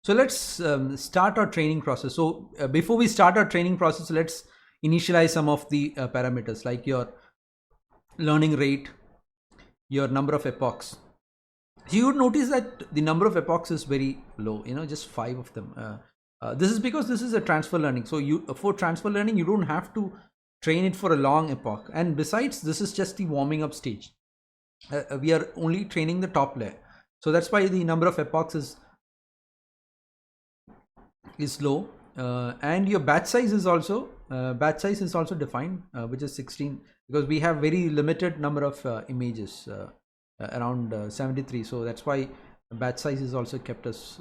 So let's start our training process. So before we start our training process, let's initialize some of the parameters like your learning rate, your number of epochs. So you would notice that the number of epochs is very low, just 5 of them. This is because this is a transfer learning. So for transfer learning, you don't have to train it for a long epoch. And besides, this is just the warming up stage. We are only training the top layer. So that's why the number of epochs is low. And your batch size is also defined, which is 16, because we have very limited number of images, around 73. So that's why batch size is also kept as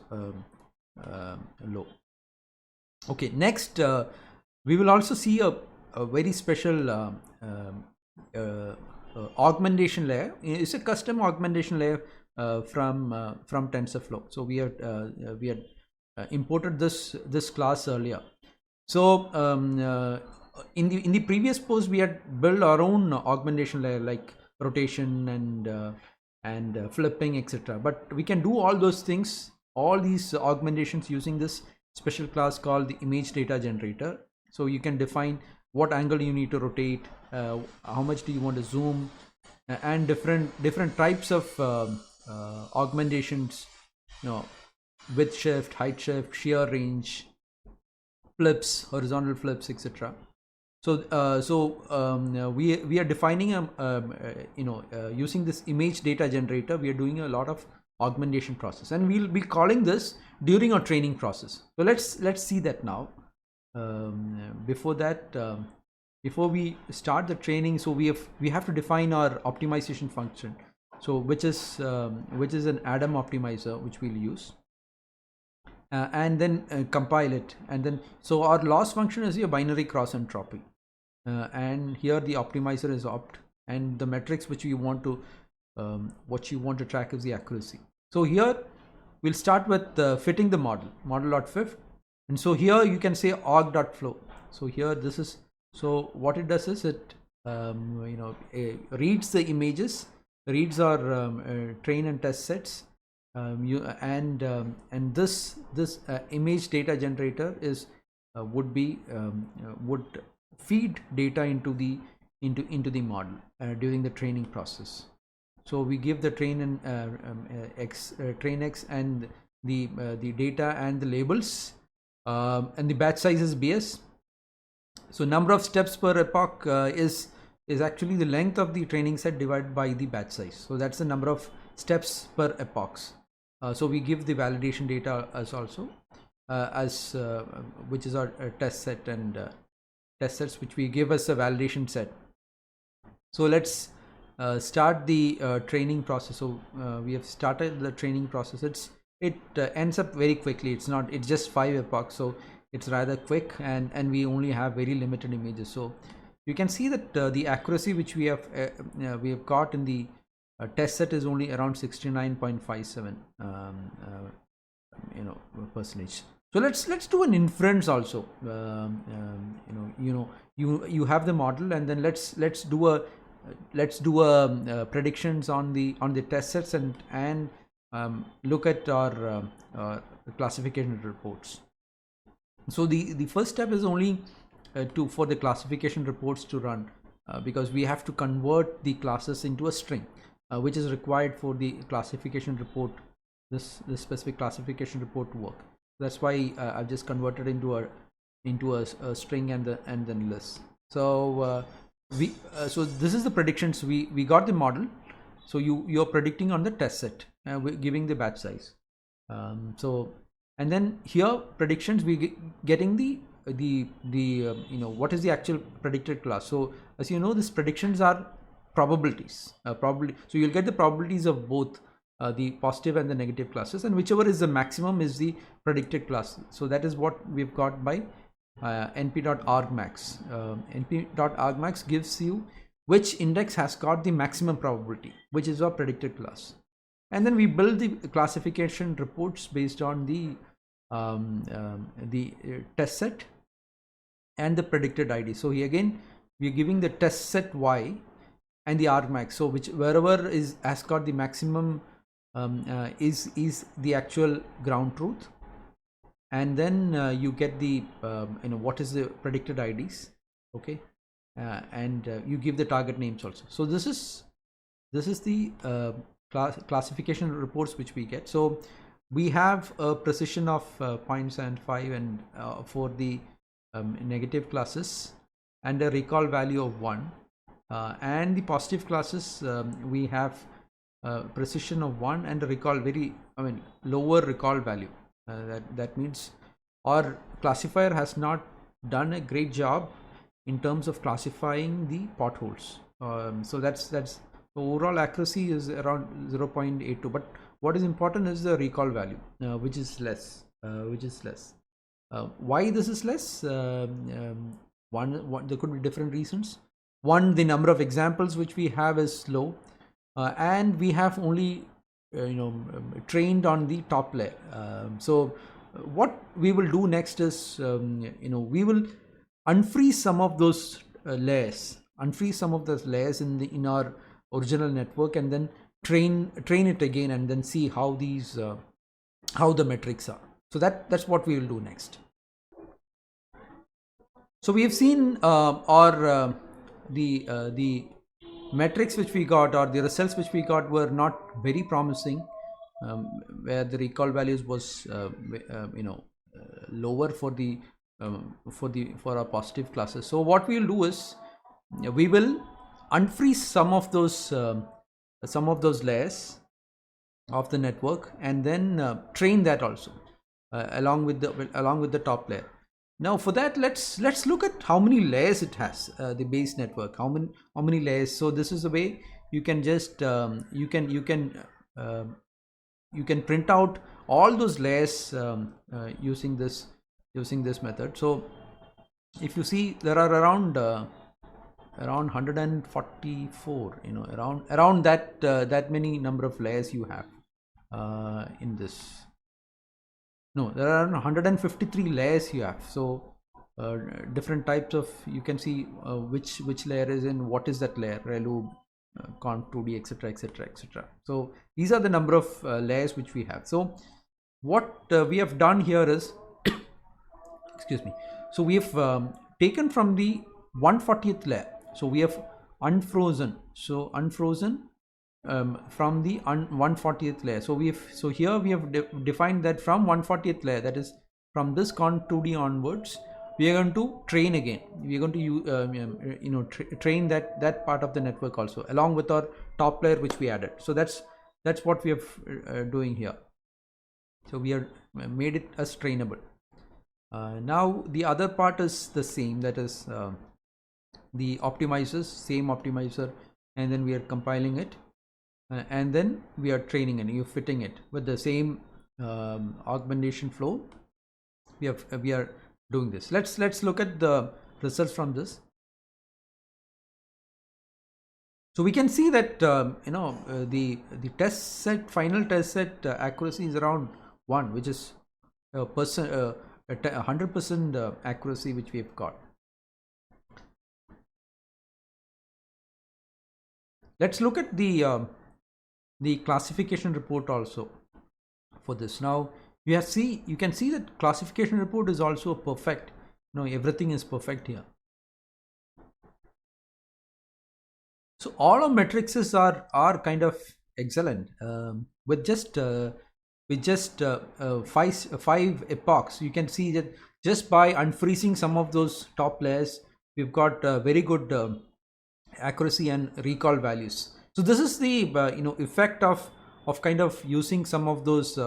low. Okay, next we will also see a very special augmentation layer. It's a custom augmentation layer from TensorFlow. So we had imported this class earlier. So in the previous post, we had built our own augmentation layer like rotation and flipping, etc. But we can do all those things, all these augmentations, using this special class called the image data generator. So you can define what angle you need to rotate, how much do you want to zoom, and different types of augmentations, width shift, height shift, shear range, flips, horizontal flips, etc. So we are defining using this image data generator. We are doing a lot of augmentation process, and we'll be calling this during our training process. So let's see that now. Before that, before we start the training, so we have to define our optimization function. So which is an Adam optimizer, which we'll use. And then compile it, and then so our loss function is your binary cross entropy, and here the optimizer is opt, and the metrics which you want to track is the accuracy. So here we'll start with fitting the model.fit, and so here you can say aug.flow. So here this is, so what it does is it reads the images, reads our train and test sets. And this image data generator is would feed data into the model during the training process. So we give the train and train X and the data and the labels, and the batch size is BS. So number of steps per epoch is actually the length of the training set divided by the batch size. So that's the number of steps per epochs. So we give the validation data as also which is our test set and test sets, which we give as a validation set. So let's start the training process. So we have started the training process. It ends up very quickly. It's just 5 epochs, so it's rather quick, and we only have very limited images. So you can see that the accuracy which we have got in the test set is only around 69.57 percentage. So let's do an inference also. You have the model, and then let's do a predictions on the test sets and look at our classification reports. So the first step is only for the classification reports to run, because we have to convert the classes into a string, which is required for the classification report, this specific classification report to work. That's why I've just converted into a string and then list. So so this is the predictions. We got the model. So you're predicting on the test set, giving the batch size. And then here predictions, we getting the what is the actual predicted class. So as you know, these predictions are probabilities. So you'll get the probabilities of both the positive and the negative classes, and whichever is the maximum is the predicted class. So that is what we've got by np.argmax. np.argmax gives you which index has got the maximum probability, which is our predicted class. And then we build the classification reports based on the test set and the predicted ID. So here again, we're giving the test set Y and the argmax. So wherever has got the maximum is the actual ground truth, and then you get the what is the predicted IDs, okay, and you give the target names also. So this is the classification reports which we get. So we have a precision of 0.75 and for the negative classes, and a recall value of 1, and the positive classes we have precision of 1 and a recall lower recall value. That means our classifier has not done a great job in terms of classifying the potholes. So that's overall accuracy is around 0.82, but what is important is the recall value, which is less. Why this is less? One, there could be different reasons. One, the number of examples which we have is low, and we have only trained on the top layer. So what we will do next is we will unfreeze some of those layers, in our original network, and then train it again, and then see how these how the metrics are. So that's what we will do next. So we have seen the metrics which we got, or the results which we got, were not very promising, where the recall values was lower for our positive classes. So what we will do is we will unfreeze some of those layers of the network, and then train that also along with the top layer. Now for that, let's look at how many layers it has, the base network, how many layers. So this is the way you can just you can print out all those layers using this method. So if you see, there are around 144, around that many number of layers you have in this. No, there are 153 layers you have. So different types of, you can see which layer is in what is that layer, ReLU, conf 2D, etc. So these are the number of layers which we have. So what we have done here is excuse me, so we have taken from the 140th layer. So we have unfrozen from the 140th layer. So here we have defined that from 140th layer, that is from this conf 2D onwards, we are going to train again. We are going to train that part of the network also, along with our top layer which we added. So that's what we are doing here. So we are made it as trainable. Now the other part is the same, that is the optimizers, same optimizer, and then we are compiling it, and then we are training and you're fitting it with the same augmentation flow. We are doing this. Let's look at the results from this. So we can see that the final test set accuracy is around 1, which is 100% accuracy which we have got. Let's look at the classification report also for this. Now you can see that classification report is also perfect. Everything is perfect here. So all our matrices are kind of excellent, with just 5 epochs. You can see that just by unfreezing some of those top layers, we've got very good accuracy and recall values. So this is the effect of kind of using some of those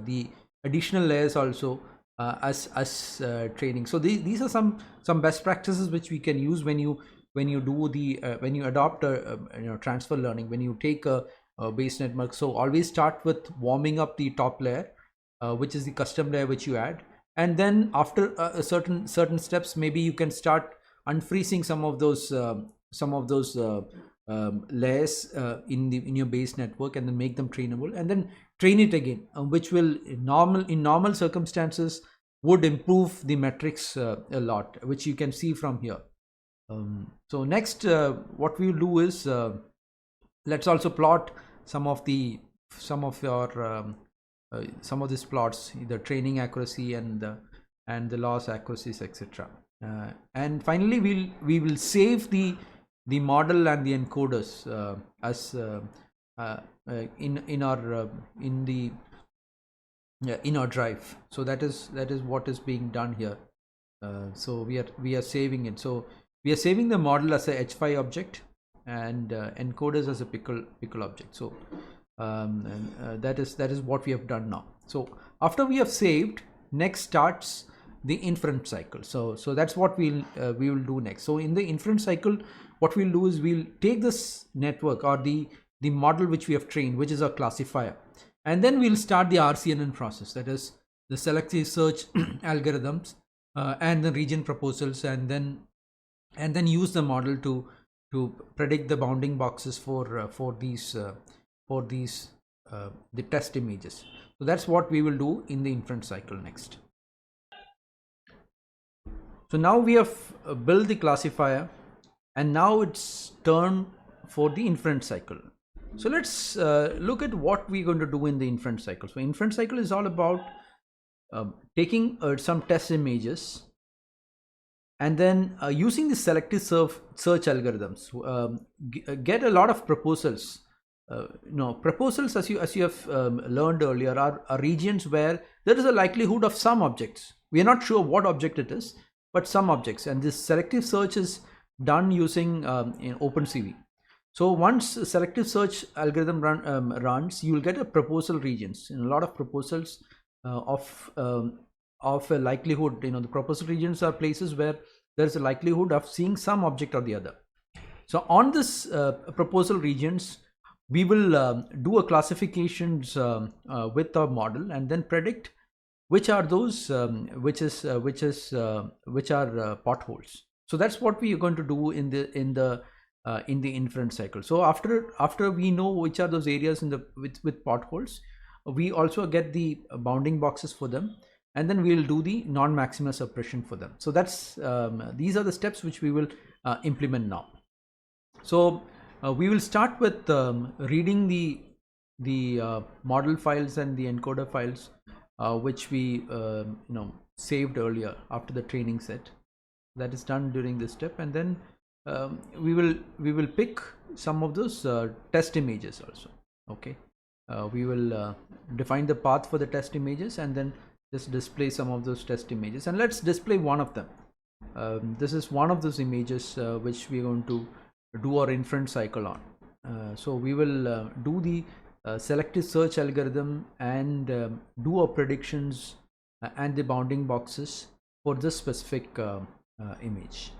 the additional layers also as training. So these are some best practices which we can use when you do the when you adopt a transfer learning, when you take a base network. So always start with warming up the top layer, which is the custom layer which you add, and then after certain steps, maybe you can start unfreezing some of those layers in your base network, and then make them trainable, and then train it again, which will in normal circumstances would improve the metrics a lot, which you can see from here. So next, what we will do is let's also plot some of your some of these plots, the training accuracy and the loss accuracies, etc. And finally we will save the model and the encoders as in our drive. So that is what is being done here. So we are saving it. So we are saving the model as a h5 object and encoders as a pickle object. So that is what we have done now. So after we have saved, next starts the inference cycle. So that's what we will do next. So in the inference cycle, what we'll do is we'll take this network or the model which we have trained, which is our classifier, and then we'll start the RCNN process, that is the selective search algorithms and the region proposals, and then use the model to predict the bounding boxes for these the test images. So that's what we will do in the inference cycle next. So now we have built the classifier, and now it's turn for the inference cycle. So let's look at what we're going to do in the inference cycle. So inference cycle is all about taking some test images and then using the selective search algorithms, get a lot of proposals. Proposals, as you have learned earlier, are regions where there is a likelihood of some objects. We are not sure what object it is, but some objects, and this selective search is done using in OpenCV. So once a selective search algorithm runs, you will get a proposal regions, and a lot of proposals of a likelihood. The proposal regions are places where there is a likelihood of seeing some object or the other. So on this proposal regions, we will do a classifications with our model, and then predict which are those which are potholes. So that's what we are going to do in the inference cycle. So after we know which are those areas with potholes, we also get the bounding boxes for them, and then we'll do the non-maximal suppression for them. So that's these are the steps which we will implement now. So we will start with reading the model files and the encoder files which we saved earlier after the training set. That is done during this step, and then we will pick some of those test images also. Okay, we will define the path for the test images, and then just display some of those test images, and let's display one of them. This is one of those images which we are going to do our inference cycle on. So we will do the selective search algorithm and do our predictions and the bounding boxes for this specific image.